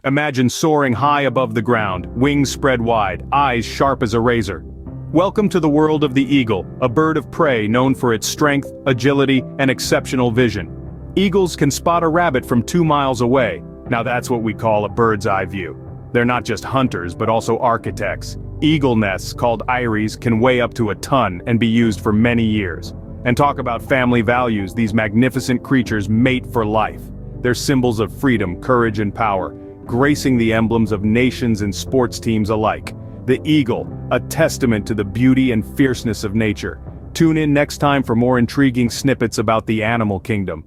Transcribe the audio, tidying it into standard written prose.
Imagine soaring high above the ground, wings spread wide, eyes sharp as a razor. Welcome to the world of the eagle, a bird of prey known for its strength, agility, and exceptional vision. Eagles can spot a rabbit from 2 miles away. Now that's what we call a bird's eye view. They're not just hunters, but also architects. Eagle nests, called eyries, can weigh up to a ton and be used for many years. And talk about family values, these magnificent creatures mate for life. They're symbols of freedom, courage, and power, gracing the emblems of nations and sports teams alike. The eagle, a testament to the beauty and fierceness of nature. Tune in next time for more intriguing snippets about the animal kingdom.